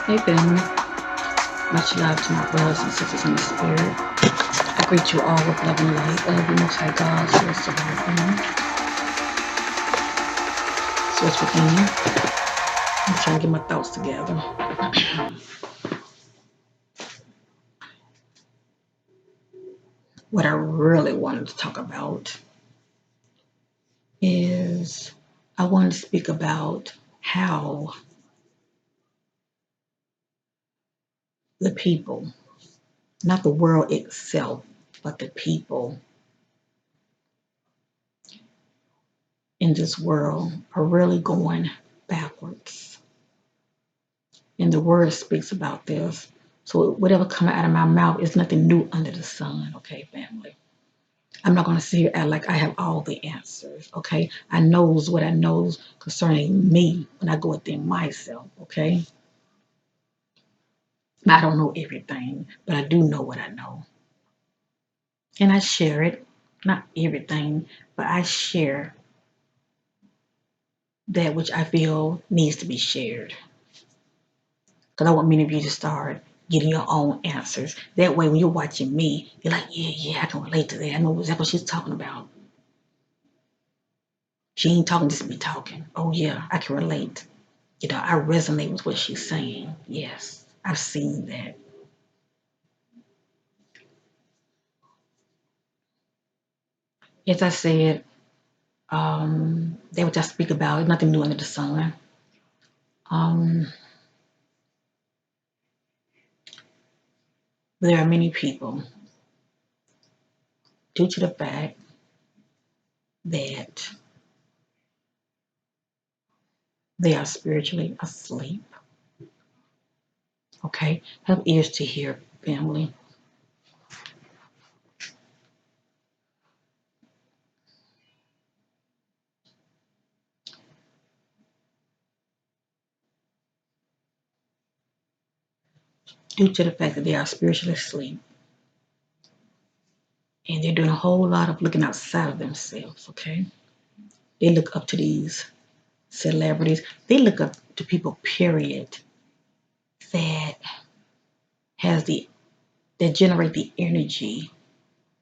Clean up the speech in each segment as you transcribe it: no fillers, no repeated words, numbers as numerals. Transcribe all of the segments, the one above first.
Hey family, much love to my brothers and sisters in the spirit. I greet you all with love and light of the Most High God, source of all things, source within you. I'm trying to get my thoughts together. What I really wanted to talk about is I wanted to speak about how the people, not the world itself, but the people in this world are really going backwards. And the word speaks about this. So whatever comes out of my mouth is nothing new under the sun, okay, family? I'm not going to sit here and act like I have all the answers, okay? I knows what I knows concerning me when I go within myself, okay? I don't know everything, but I do know what I know. And I share it, not everything, but I share that which I feel needs to be shared. Because I want many of you to start getting your own answers. That way, when you're watching me, you're like, yeah, I can relate to that. I know exactly what she's talking about. She ain't talking just to be talking. Oh, yeah, I can relate. I resonate with what she's saying. Yes, I've seen that. As I said, that which I speak about is nothing new under the sun. Um, there are many people, due to the fact that they are spiritually asleep. Okay, have ears to hear, family. Due to the fact that they are spiritually asleep and they're doing a whole lot of looking outside of themselves. Okay, they look up to these celebrities. They look up to people, period, that has that generate the energy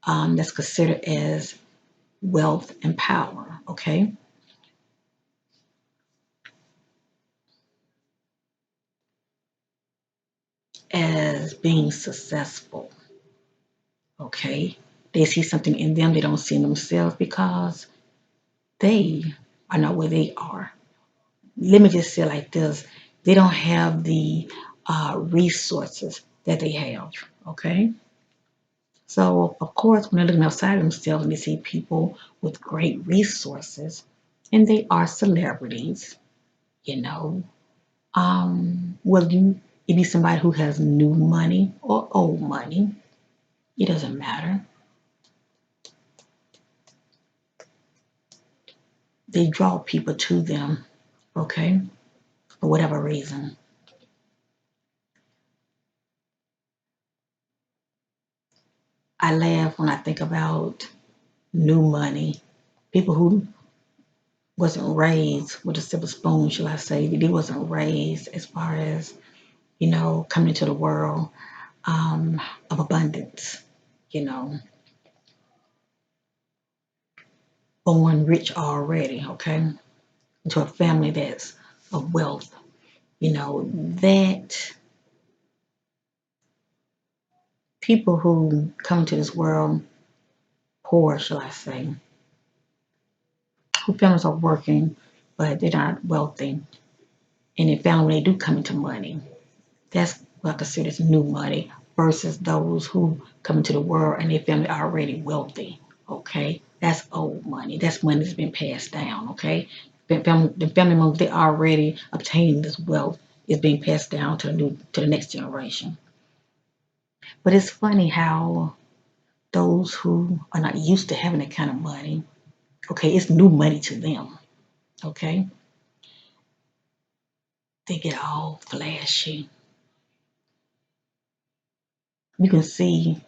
that's considered as wealth and power, okay? As being successful, okay? They see something in them they don't see in themselves because they are not where they are. Let me just say it like this, they don't have the resources that they have, okay? So, of course, when they're looking outside themselves and they see people with great resources, and they are celebrities, you know, whether it be somebody who has new money or old money, it doesn't matter. They draw people to them, okay, for whatever reason. I laugh when I think about new money. People who wasn't raised with a silver spoon, shall I say. They wasn't raised as far as, coming into the world of abundance, you know, born rich already, okay, into a family that's of wealth, that people who come to this world poor, shall I say, who families are working, but they're not wealthy, and their family, when they do come into money, that's what I consider as new money versus those who come into the world and their family are already wealthy. Okay, that's old money. That's money that's been passed down. Okay, the family members they already obtained this wealth is being passed down to the next generation. But it's funny how those who are not used to having that kind of money, okay, it's new money to them. Okay, they get all flashy. You can see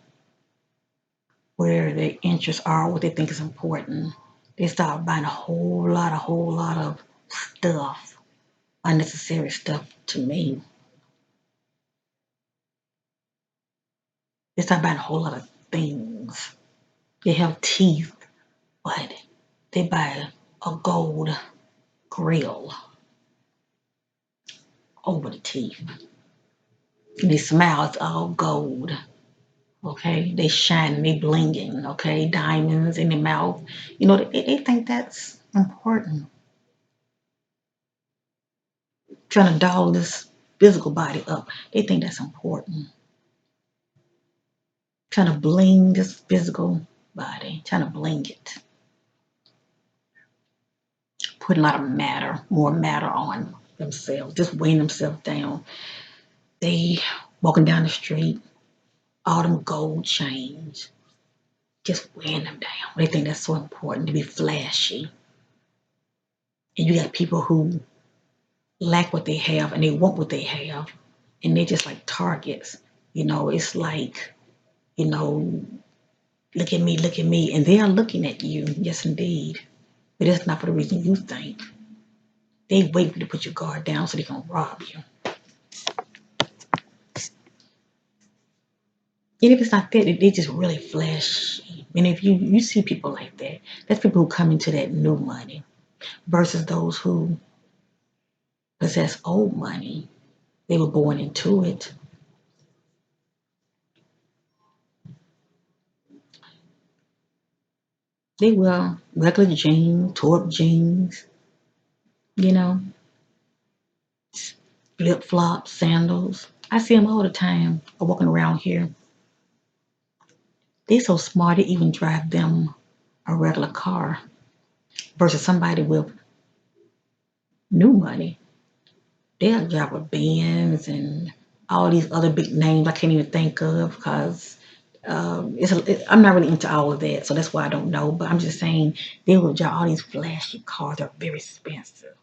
where their interests are, what they think is important. They start buying a whole lot of stuff, unnecessary stuff to me. They start buying a whole lot of things. They have teeth, but they buy a gold grill over the teeth. And they smile, it's all gold. Okay, they shining, they blinging. Okay, diamonds in their mouth. They think that's important. Trying to doll this physical body up, they think that's important. Trying to bling this physical body, trying to bling it, putting a lot of matter, more matter on themselves, just weighing themselves down. They walking down the street, all them gold chains, just weighing them down. They think that's so important to be flashy. And you got people who lack what they have and they want what they have, and they're just like targets. It's like, you know, look at me, and they are looking at you. Yes, indeed, but that's not for the reason you think. They wait for you to put your guard down so they can rob you. And if it's not that, they just really flashy. And if you see people like that, that's people who come into that new money versus those who possess old money. They were born into it. They wear regular jeans, tore up jeans, you know, flip flops, sandals. I see them all the time walking around here. They so smart they even drive them a regular car versus somebody with new money. They'll drive a Benz and all these other big names I can't even think of because I'm not really into all of that, so that's why I don't know. But I'm just saying they will drive all these flashy cars that are very expensive.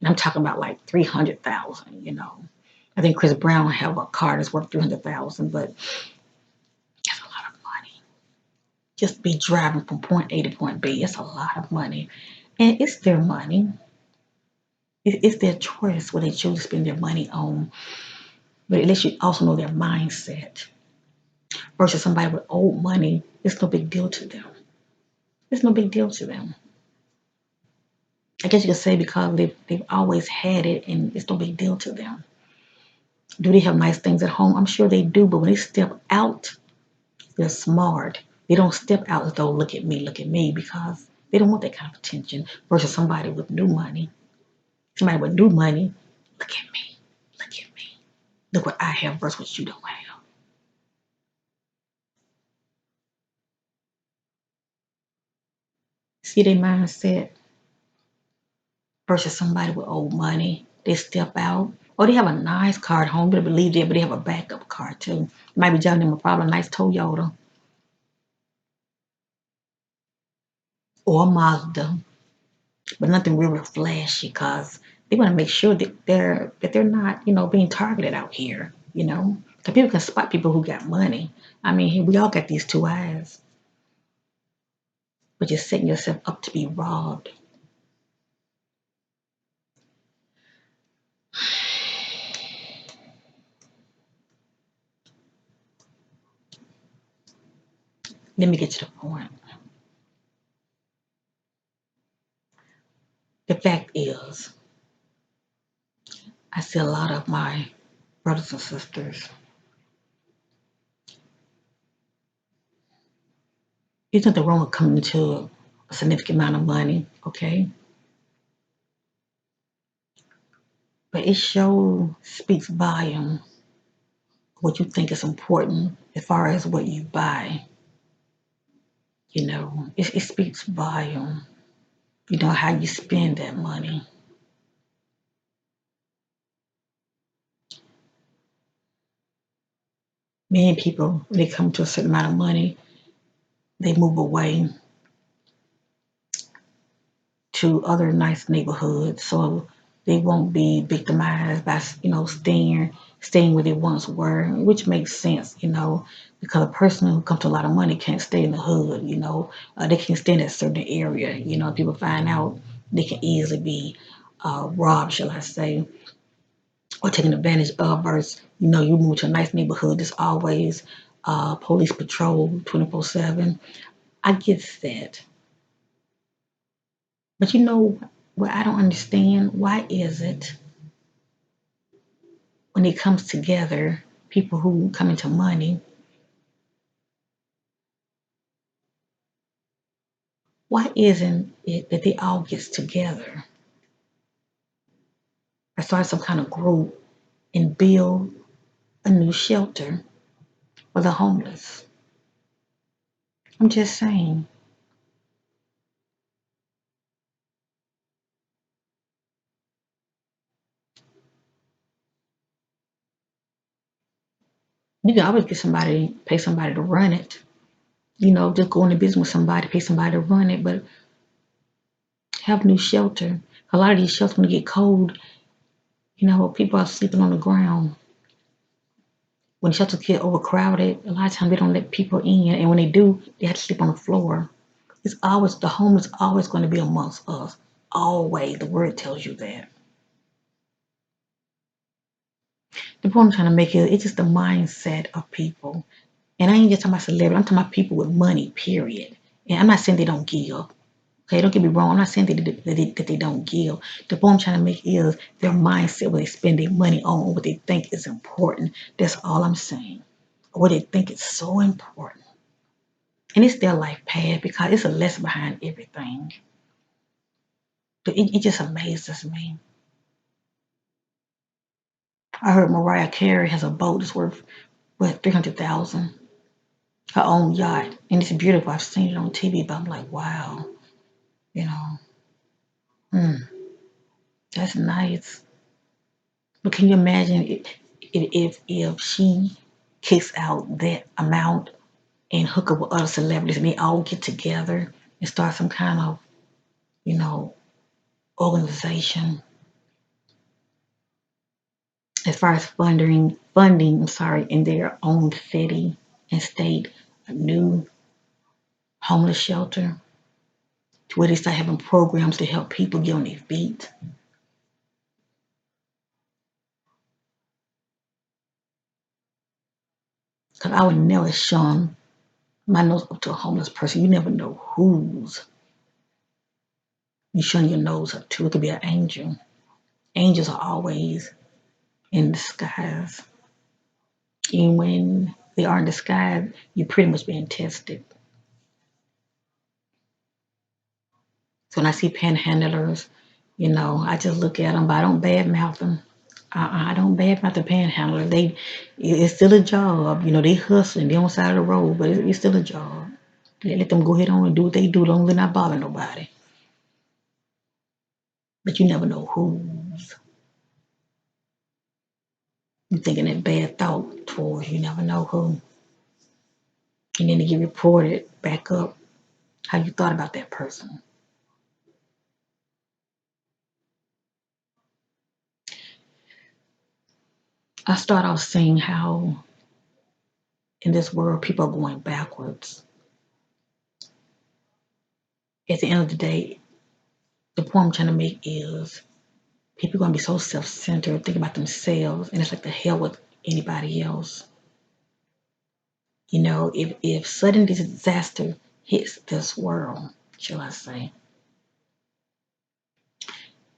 And I'm talking about like 300,000. I think Chris Brown have a car that's worth 300,000, but that's a lot of money. Just be driving from point A to point B. It's a lot of money, and it's their money. It's their choice what they choose to spend their money on. But at least you also know their mindset. Versus somebody with old money, it's no big deal to them. It's no big deal to them. I guess you could say because they've always had it and it's no big deal to them. Do they have nice things at home? I'm sure they do, but when they step out, they're smart. They don't step out as though look at me, because they don't want that kind of attention. Versus somebody with new money. Somebody with new money, look at me, look at me. Look what I have versus what you don't have. See their mindset versus somebody with old money. They step out. Or they have a nice car at home, but believe that, but they have a backup car too. Might be driving them a problem, nice Toyota or a Mazda, but nothing really flashy because they want to make sure that they're not, being targeted out here. Because people can spot people who got money. I mean, we all got these two eyes, but you're setting yourself up to be robbed. Let me get to the point. The fact is, I see a lot of my brothers and sisters. There's nothing wrong with coming to a significant amount of money, okay? But it shows, speaks volume what you think is important as far as what you buy. It speaks volume. How you spend that money. Many people, when they come to a certain amount of money, they move away to other nice neighborhoods so they won't be victimized by staying where they once were, which makes sense, because a person who comes to a lot of money can't stay in the hood. They can't stay in that certain area. People find out they can easily be robbed, shall I say, or taken advantage of. Versus, you move to a nice neighborhood, there's always police patrol 24/7. I get that. But you know what I don't understand? Why is it when it comes together, people who come into money, why isn't it that they all gets together or start some kind of group and build a new shelter for the homeless? I'm just saying. You can always get somebody, pay somebody to run it. You know, just go into business with somebody, pay somebody to run it, but have new shelter. A lot of these shelters, when it get cold, you know, people are sleeping on the ground. When shelters get overcrowded, a lot of times they don't let people in, and when they do, they have to sleep on the floor. It's always the home is always going to be amongst us. Always, the word tells you that. The point I'm trying to make is it's just the mindset of people. And I ain't just talking about celebrities, I'm talking about people with money, period. And I'm not saying they don't give. Okay, don't get me wrong. I'm not saying that they don't give. The point I'm trying to make is their mindset, what they spend their money on, what they think is important. That's all I'm saying. What they think is so important. And it's their life path because it's a lesson behind everything. But it just amazes me. I heard Mariah Carey has a boat that's worth what 300,000, her own yacht, and it's beautiful. I've seen it on TV, but I'm like, wow, you know, mm, that's nice. But can you imagine if she kicks out that amount and hook up with other celebrities and they all get together and start some kind of, you know, organization as far as funding, I'm sorry, in their own city and state, a new homeless shelter to where they start having programs to help people get on their feet. Because I would never shun my nose up to a homeless person. You never know whose you shun your nose up to. It could be an angel. Angels are always in disguise. Even when they are in disguise, you're pretty much being tested. So when I see panhandlers, you know, I just look at them, but I don't badmouth them. I don't badmouth the panhandler. It's still a job. You know, they hustling. They on the side of the road, but it's still a job. Let them go ahead on and do what they do. Don't let not bother nobody. But you never know who's you thinking that bad thought towards. You never know who. And then to get reported back up how you thought about that person. I start off saying how in this world people are going backwards. At the end of the day, the point I'm trying to make is people are going to be so self-centered, think about themselves, and it's like the hell with anybody else. You know, if sudden disaster hits this world, shall I say,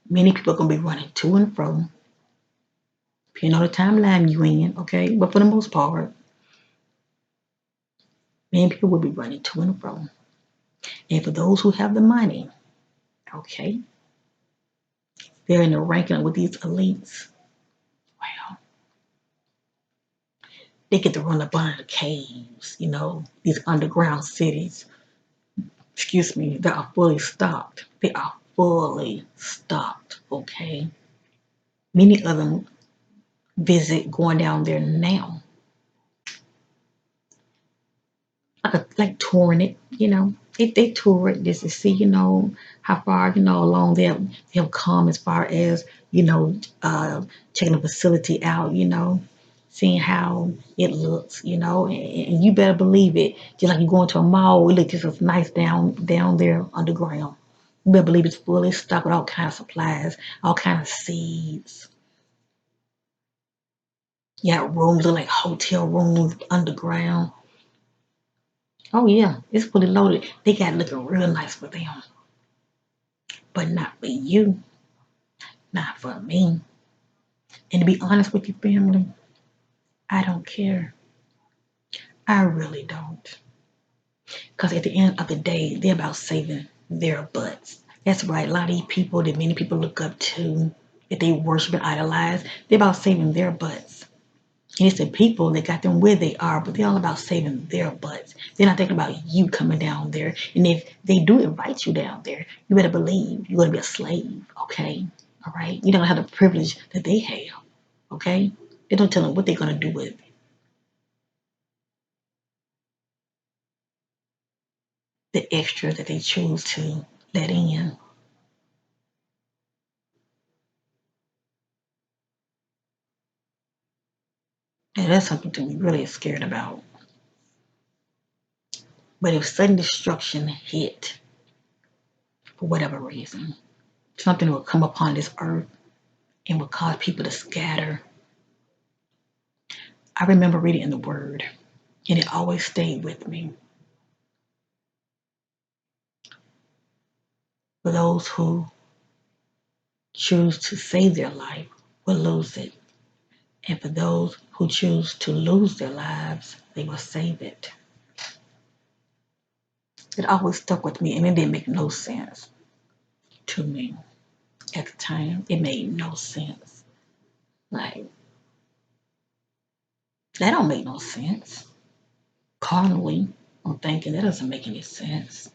many people are going to be running to and fro. You know the timeline you in, okay? But for the most part, many people will be running to and fro. And for those who have the money, okay, they're in the ranking with these elites. Well, they get to run up behind the caves, you know, these underground cities. Excuse me, they are fully stocked. They are fully stocked, okay? Many of them visit going down there now, like touring it, you know. If they tour it just to see, you know, how far, you know, along they'll come as far as, you know, checking the facility out, you know, seeing how it looks, you know, and you better believe it. Just like you go into a mall, it looks just as nice down there underground. You better believe it's fully stocked with all kinds of supplies, all kinds of seeds. You got rooms look like hotel rooms underground. Oh yeah, it's fully loaded. They got it looking real nice for them, but not for you, not for me. And to be honest with your family, I don't care. I really don't. Because at the end of the day, they're about saving their butts. That's right. A lot of these people that many people look up to, that they worship and idolize, they're about saving their butts. And it's the people that got them where they are, but they're all about saving their butts. They're not thinking about you coming down there. And if they do invite you down there, you better believe you're going to be a slave, okay? All right? You don't have the privilege that they have, okay? They don't tell them what they're going to do with the extra that they choose to let in. And that's something to be really scared about. But if sudden destruction hit, for whatever reason, something will come upon this earth and will cause people to scatter. I remember reading in the Word, and it always stayed with me. For those who choose to save their life will lose it. And for those who choose to lose their lives, they will save it. It always stuck with me, and it didn't make no sense to me at the time. It made no sense. Like, that don't make no sense. Carnally, I'm thinking that doesn't make any sense.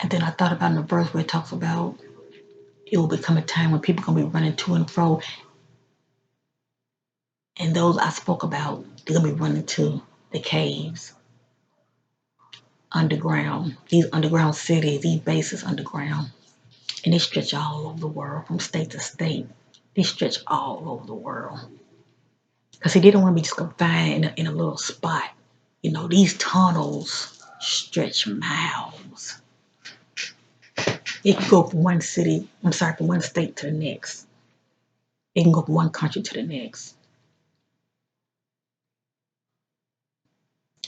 And then I thought about in the verse where it talks about it will become a time when people are gonna be running to and fro, and those I spoke about, they're gonna be running to the caves, underground, these underground cities, these bases underground, and they stretch all over the world, from state to state. They stretch all over the world. Because see, they don't want to be just confined in a little spot. You know, these tunnels stretch miles. It can go from one city, I'm sorry, from one state to the next. It can go from one country to the next.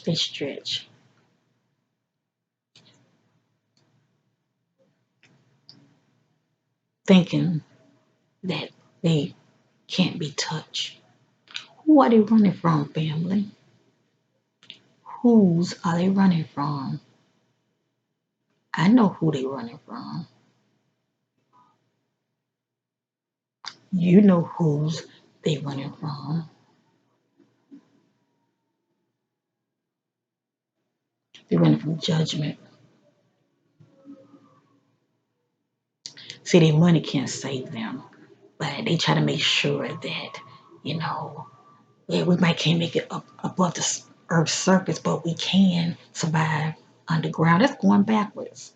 They stretch. Thinking that they can't be touched. Who are they running from, family? Whose are they running from? I know who they running from. You know whose they running from. They're running from judgment. See, their money can't save them, but they try to make sure that, you know, yeah, we might can't make it up above the Earth's surface, but we can survive underground. That's going backwards.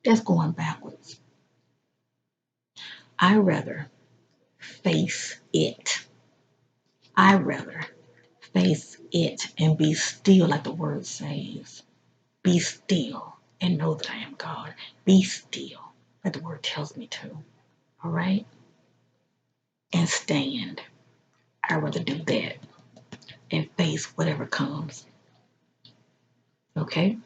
That's going backwards. I rather face it. I rather face it and be still, like the word says. Be still and know that I am God. Be still, like the word tells me to. All right? And stand. I'd rather do that and face whatever comes. Okay?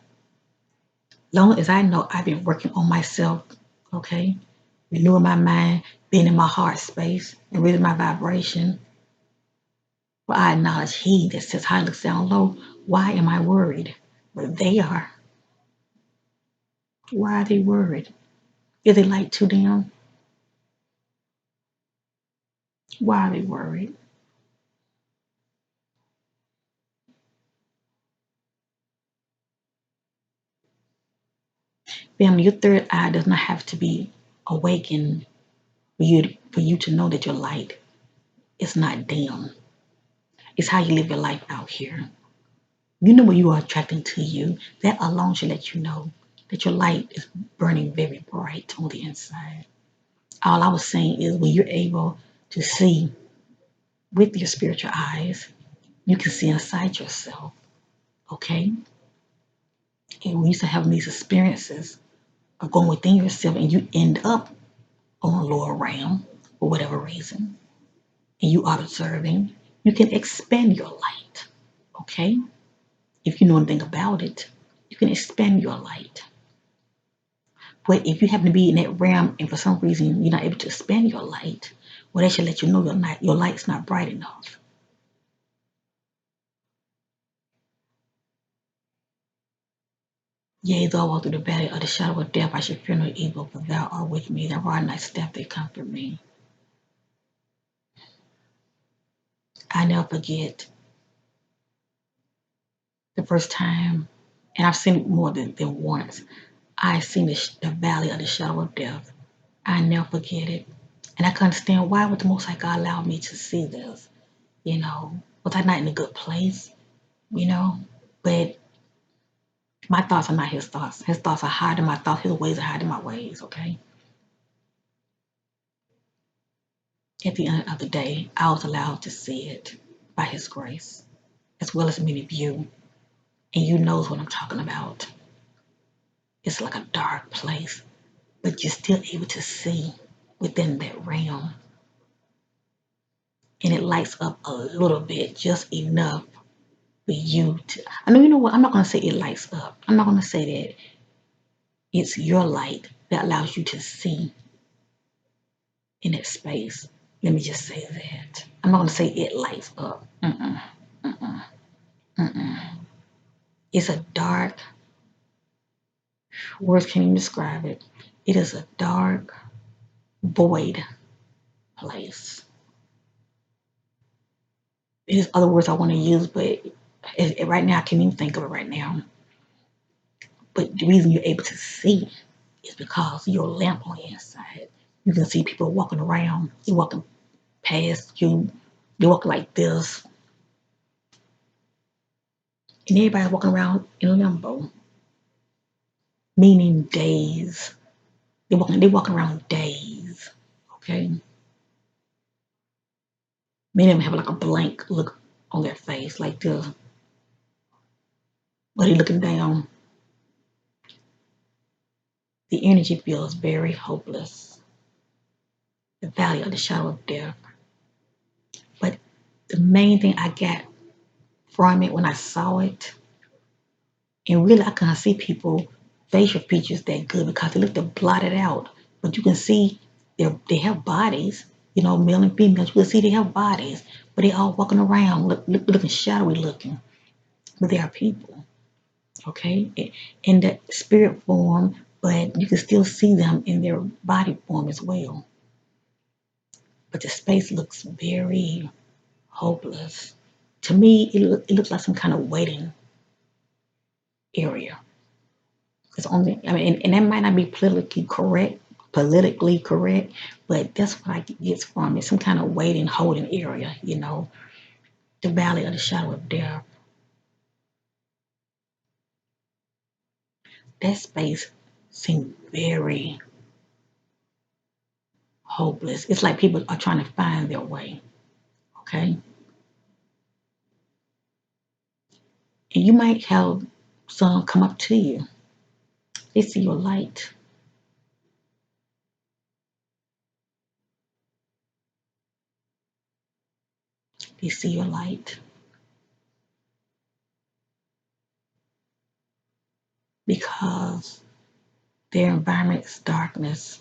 Long as I know I've been working on myself, okay? Renewing my mind, being in my heart space, and raising my vibration. For I acknowledge He that sits high and looks down low. Why am I worried? But they are. Why are they worried? Is it light to them? Why are they worried? Family, your third eye does not have to be awakened for you to know that your light is not dim. It's how you live your life out here. You know what you are attracting to you. That alone should let you know that your light is burning very bright on the inside. All I was saying is when you're able to see with your spiritual eyes, you can see inside yourself. Okay? And when you start having these experiences of going within yourself and you end up on a lower realm for whatever reason, and you are observing, you can expand your light. Okay? If you know anything about it, you can expand your light. But if you happen to be in that realm and for some reason you're not able to expand your light, well, that should let you know your light's not bright enough. Yea, though I walk through the valley of the shadow of death, I should fear no evil, for thou art with me. Thy rod and thy staff, they comfort me. I never forget the first time, and I've seen it more than once. I seen the valley of the shadow of death. I never forget it. And I couldn't understand why would the Most High God allow me to see this. Was I not in a good place? You know, but my thoughts are not his thoughts. His thoughts are higher than my thoughts. His ways are higher than my ways. Okay. At the end of the day, I was allowed to see it by his grace, as well as many of you. And you knows what I'm talking about. It's like a dark place, but you're still able to see within that realm. And it lights up a little bit, just enough for you to. I know, you know what? I'm not going to say it lights up. I'm not going to say that. It's your light that allows you to see in that space. Let me just say that. I'm not going to say it lights up. Mm-mm, mm-mm, mm-mm. It's a dark, words can't even describe it. It is a dark, void place. There's other words I want to use, but right now I can't even think of it right now. But the reason you're able to see is because your lamp on the inside. You can see people walking around. You're walking past you. They're walking like this. And everybody's walking around in limbo, meaning days. They're walking around days. Okay? Many of them have like a blank look on their face, like this. But they're looking down. The energy feels very hopeless. The valley of the shadow of death. But the main thing I got from it when I saw it, and really I couldn't see people facial features that good because they looked blotted out. But you can see they have bodies, male and female. You can see they have bodies, but they all walking around looking shadowy looking. But they are people, okay, in the spirit form, but you can still see them in their body form as well. But the space looks very hopeless. To me, it looks like some kind of waiting area. It's only, I mean, and that might not be politically correct, but that's what I get from it. Some kind of waiting, holding area, the valley of the shadow of death. That space seemed very hopeless. It's like people are trying to find their way, okay? And you might have some come up to you. They see your light. They see your light because their environment is darkness.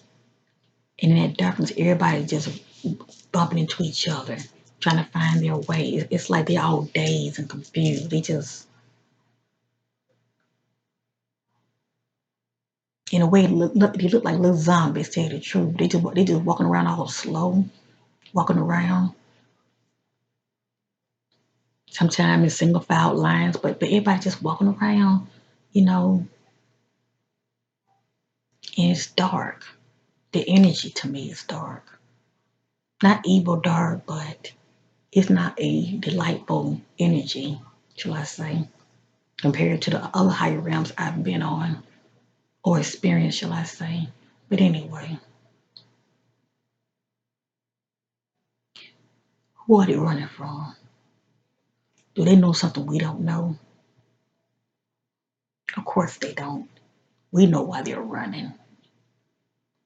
And in that darkness, everybody's just bumping into each other, trying to find their way. It's like they're all dazed and confused. They just, in a way, they look like little zombies, to tell you the truth. They just walking around all slow, walking around. Sometimes in single file lines, but everybody just walking around, you know, and it's dark. The energy to me is dark. Not evil dark, but it's not a delightful energy, shall I say, compared to the other higher realms I've been on or experienced, shall I say. But anyway, who are they running from? Do they know something we don't know? Of course they don't. We know why they're running.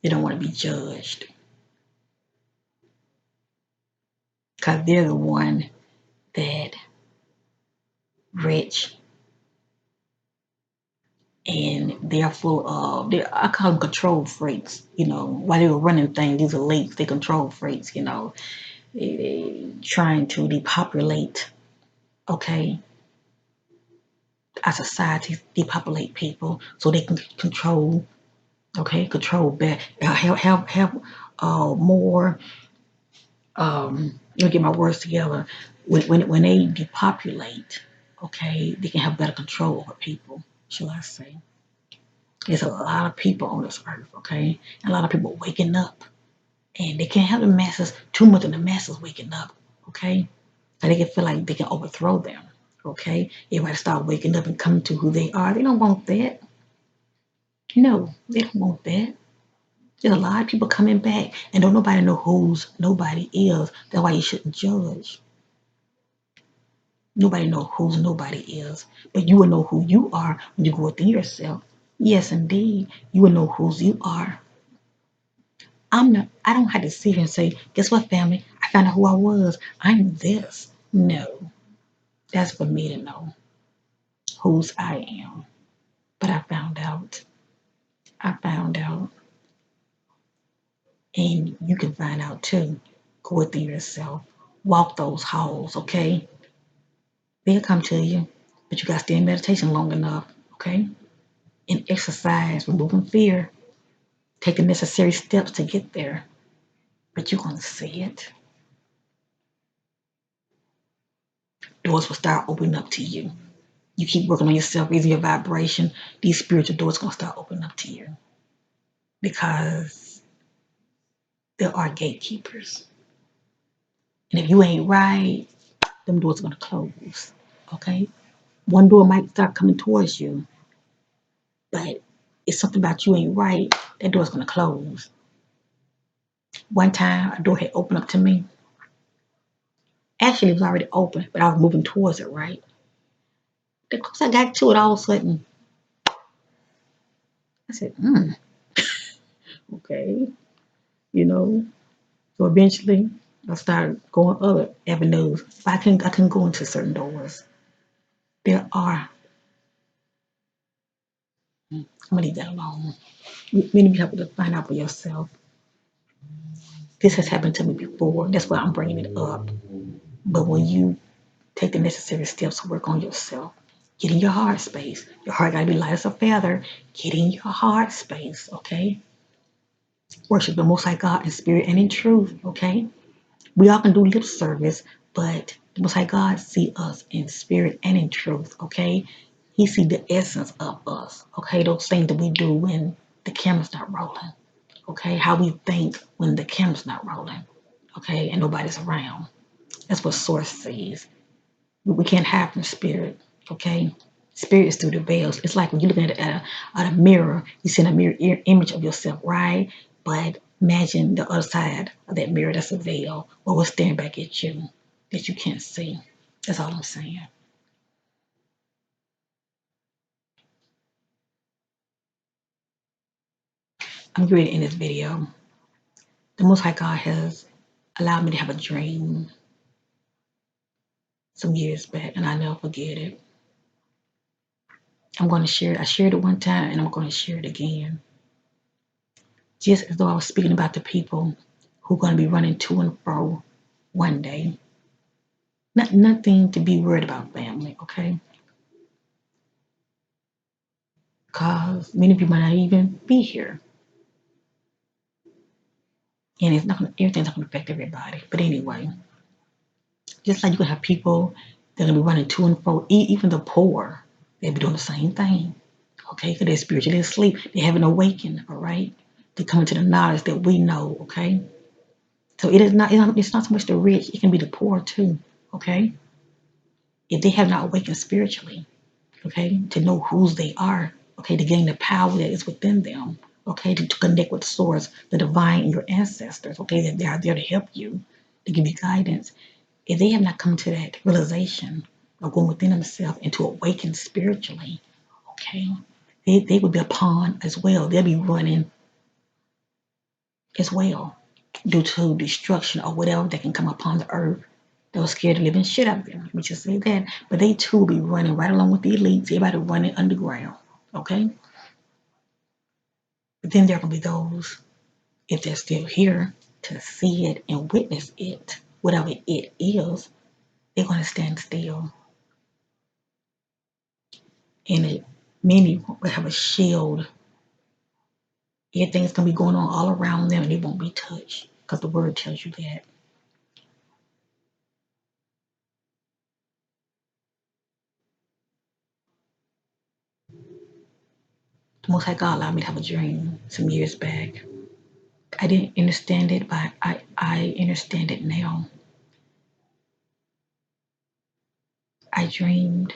They don't want to be judged. because they're the one that rich and they're full of, I call them control freaks. While they were running things, these elites, they control freaks. Trying to depopulate, okay, our society, depopulate people so they can control, okay, control better, have more. Let me get my words together. When they depopulate, okay, they can have better control over people. Shall I say? There's a lot of people on this earth, okay, and a lot of people waking up, and they can't have the masses. Too much of the masses waking up, okay, and they can feel like they can overthrow them, okay. Everybody start waking up and coming to who they are. They don't want that. No, they don't want that. There's a lot of people coming back, and don't nobody know who's nobody is. That's why you shouldn't judge. Nobody know who's nobody is, but you will know who you are when you go within yourself. Yes, indeed, you will know whose you are. I don't have to sit here and say, guess what, family? I found out who I was. I'm this. No, that's for me to know whose I am. But I found out. I found out. And you can find out too. Go within yourself. Walk those halls, okay? They'll come to you. But you got to stay in meditation long enough, okay? And exercise, removing fear. Take the necessary steps to get there. But you're going to see it. Doors will start opening up to you. You keep working on yourself, raising your vibration, these spiritual doors are going to start opening up to you because there are gatekeepers. And if you ain't right, them doors are going to close. Okay? One door might start coming towards you, but it's something about you ain't right, that door's going to close. One time, a door had opened up to me. Actually, it was already open, but I was moving towards it, right? The closer I got to it, all of a sudden, I said, okay, you know. So eventually, I started going other avenues. But I couldn't go into certain doors. There are. I'm gonna leave that alone. Many of you have to find out for yourself. This has happened to me before. That's why I'm bringing it up. But when you take the necessary steps to work on yourself, get in your heart space. Your heart gotta be light as a feather. Get in your heart space, okay? Worship the Most High God in spirit and in truth, okay? We all can do lip service, but the Most High God see us in spirit and in truth, okay? He see the essence of us, okay? Those things that we do when the camera's not rolling, okay? How we think when the camera's not rolling, okay? And nobody's around. That's what Source sees. We can't hide from spirit, okay? Spirit is through the veils. It's like when you're looking at a mirror, you see a mirror image of yourself, right? But imagine the other side of that mirror, that's a veil, or what's staring back at you that you can't see. That's all I'm saying. I'm going to end this video. The Most High God has allowed me to have a dream some years back, and I never forget it. I'm going to share it. I shared it one time, and I'm going to share it again. Just as though I was speaking about the people who are going to be running to and fro one day. Nothing to be worried about, family, okay? Because many people might not even be here. And everything's not gonna affect everybody. But anyway, just like you can have people that are gonna be running to and fro, even the poor, they'll be doing the same thing. Okay, because they're spiritually asleep. They haven't awakened, all right? They come into the knowledge that we know, okay? So it's not so much the rich, it can be the poor too, okay? If they have not awakened spiritually, okay, to know whose they are, okay, to gain the power that is within them, okay, to connect with the source, the divine, and your ancestors, okay, that they are there to help you, to give you guidance. If they have not come to that realization of going within themselves and to awaken spiritually, okay, they would be a pawn as well. They'll be running as well due to destruction or whatever that can come upon the earth That was scared the living shit out of them. Let me just say that. But they too will be running right along with the elites. Everybody running underground. Okay? But then there will be those, if they're still here, to see it and witness it, whatever it is, they're going to stand still. And many will have a shield. Everything's going to be going on all around them and they won't be touched because the word tells you that. The Most High God allowed me to have a dream some years back. I didn't understand it, but I understand it now. I dreamed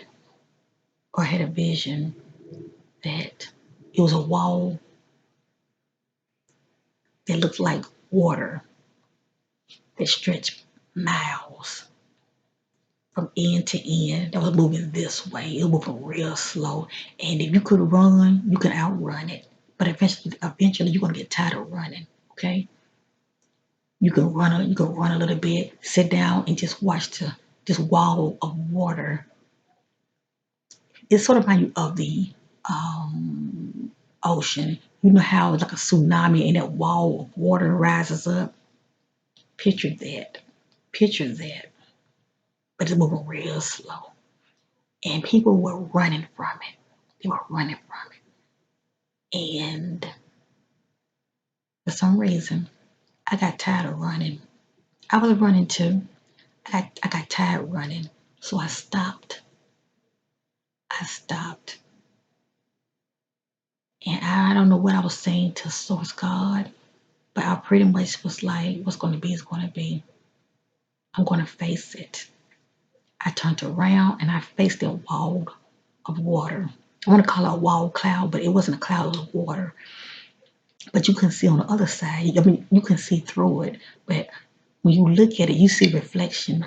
or had a vision that it was a wall that looked like water that stretched miles from end to end that was moving this way. It was moving real slow. And if you could run, you could outrun it. But eventually you're gonna get tired of running. Okay? You can run a little bit, sit down and just watch this wall of water. It sort of reminds you of the ocean. You know how it's like a tsunami and that wall of water rises up? Picture that. Picture that. But it's moving real slow. And people were running from it. They were running from it. And for some reason, I got tired of running. I was running too. I got tired running. So I stopped. I stopped. And I don't know what I was saying to Source God, but I pretty much was like, what's going to be is going to be. I'm going to face it. I turned around and I faced that wall of water. I want to call it a wall cloud, but it wasn't a cloud, it was water. But you can see on the other side, I mean, you can see through it. But when you look at it, you see reflection.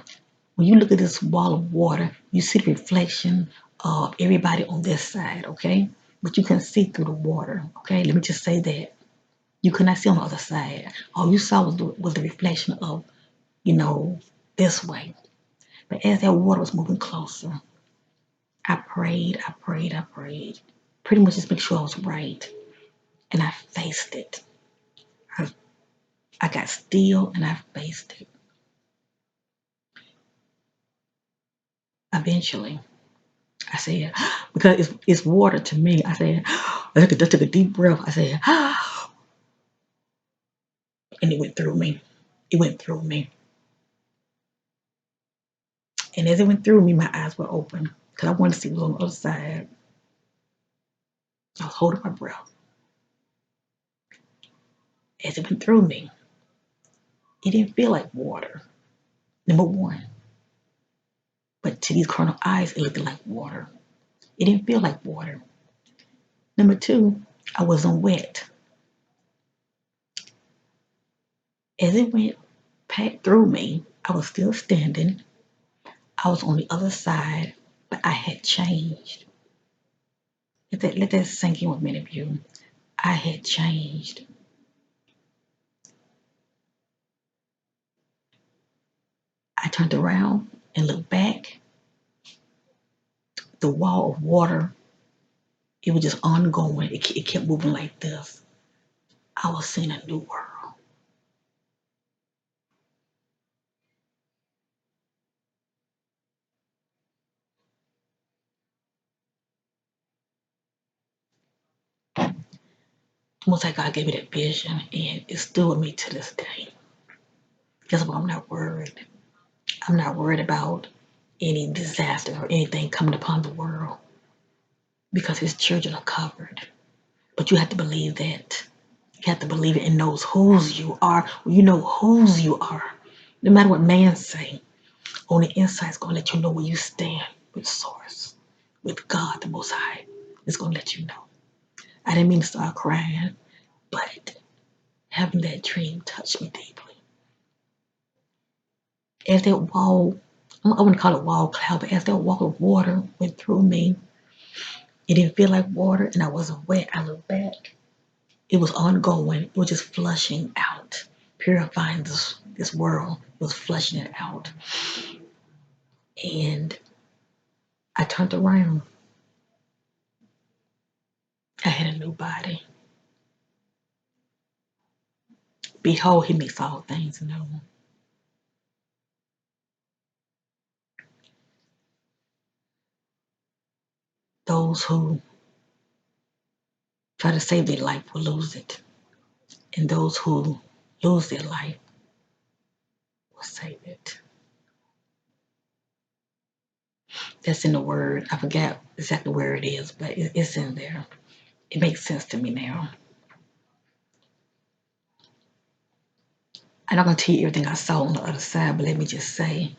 When you look at this wall of water, you see the reflection of everybody on this side, okay? But you can see through the water, okay? Let me just say that. You could not see on the other side. All you saw was the reflection of, this way. But as that water was moving closer, I prayed, I prayed, I prayed. Pretty much just make sure I was right. And I faced it. I got still and I faced it. Eventually, I said, because it's water to me, I said, I took a deep breath. I said, and it went through me. It went through me. And as it went through me, my eyes were open because I wanted to see what was on the other side. I was holding my breath. As it went through me, it didn't feel like water, number one. But to these carnal eyes, it looked like water. It didn't feel like water. Number two, I wasn't wet. As it went through me, I was still standing. I was on the other side, but I had changed. Let that sink in with many of you. I had changed. I turned around and looked back. The wall of water, it was just ongoing. It kept moving like this. I was seeing a new world. Almost like God gave me that vision, and it's still with me to this day. That's why I'm not worried. I'm not worried about any disaster or anything coming upon the world because his children are covered. But you have to believe that. You have to believe it and knows whose you are. Well, you know whose you are. No matter what man say, on the inside it's going to let you know where you stand with source, with God the Most High. It's going to let you know. I didn't mean to start crying, but having that dream touched me deeply. As that wall, I want to call it wall cloud, but as that wall of water went through me, it didn't feel like water and I wasn't wet. I looked back. It was ongoing. It was just flushing out, purifying this world. It was flushing it out. And I turned around. I had a new body. Behold, he makes all things new. Those who try to save their life will lose it. And those who lose their life will save it. That's in the word. I forget exactly where it is, but it's in there. It makes sense to me now. I'm not going to tell you everything I saw on the other side, but let me just say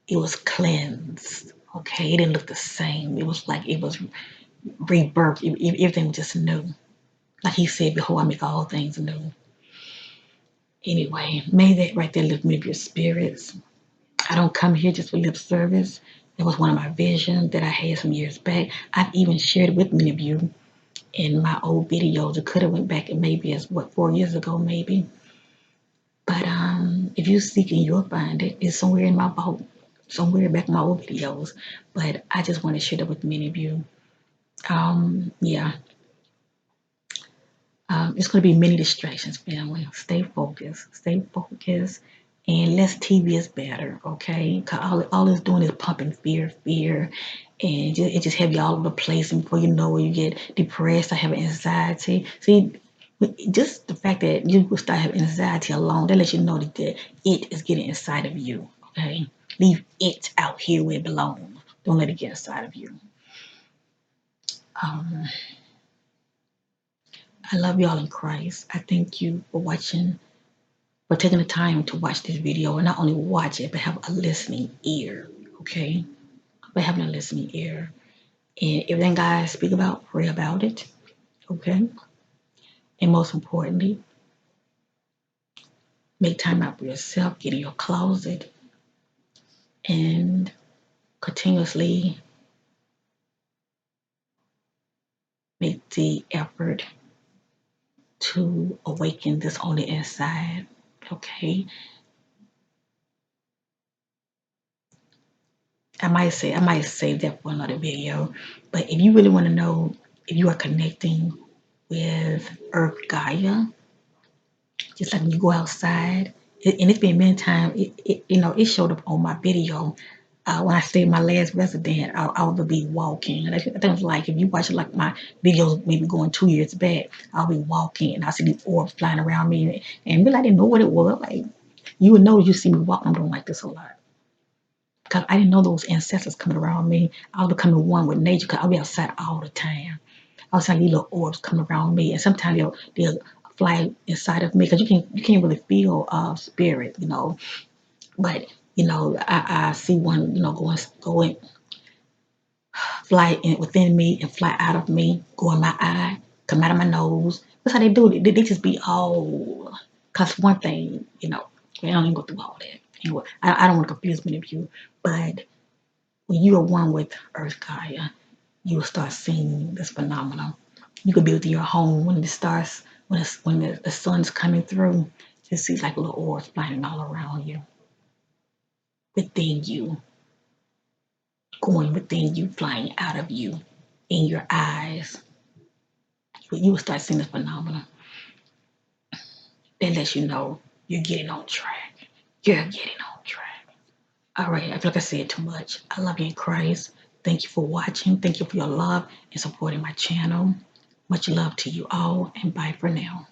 it was cleansed. Okay, it didn't look the same. It was like it was rebirth. Everything was just new. Like he said, behold, I make all things new. Anyway, may that right there lift me up your spirits. I don't come here just for lip service. That was one of my visions that I had some years back. I've even shared it with many of you in my old videos. It could have went back and maybe as 4 years ago, maybe. But if you seek it, you'll find it. It's somewhere in my vault, somewhere back in my old videos. But I just want to share that with many of you. Yeah. It's going to be many distractions, family. Stay focused. Stay focused. And less TV is better, okay? Because all it's doing is pumping fear, fear. And it just have you all over the place. And before you know it, you get depressed or have anxiety. See, just the fact that you will start having anxiety alone, that lets you know that it is getting inside of you, okay? Leave it out here where it belongs. Don't let it get inside of you. Um, I love y'all in Christ. I thank you for watching, for taking the time to watch this video and not only watch it, but have a listening ear, okay? But having a listening ear. And everything I speak about, pray about it, okay? And most importantly, make time out for yourself, get in your closet, and continuously make the effort to awaken this on the inside, okay? I might save that for another video, but if you really want to know if you are connecting with Earth Gaia, just like when you go outside, and it's been many times, it showed up on my video. When I stayed in my last resident, I would be walking. And I think it was like, if you watch like my videos, maybe going 2 years back, I'll be walking and I see these orbs flying around me. And really, I didn't know what it was. Like, you would know, you see me walking, I'm doing like this a lot. Because I didn't know those ancestors coming around me. I was becoming one with nature because I'll be outside all the time. I was like these little orbs come around me, and sometimes they'll fly inside of me because you can't really feel spirit, But I see one, going fly within me and fly out of me, go in my eye, come out of my nose. That's how they do it. They just be all. Cause one thing, I don't even go through all that. Anyway, I don't want to confuse many of you, but when you are one with Earth Gaia, you will start seeing this phenomenon. You could be within your home when the stars, when the sun's coming through, you see like little orbs flying all around you, within you, going within you, flying out of you, in your eyes. You will start seeing this phenomenon. That lets you know you're getting on track. You're getting on track. All right, I feel like I said too much. I love you in Christ. Thank you for watching. Thank you for your love and supporting my channel. Much love to you all, and bye for now.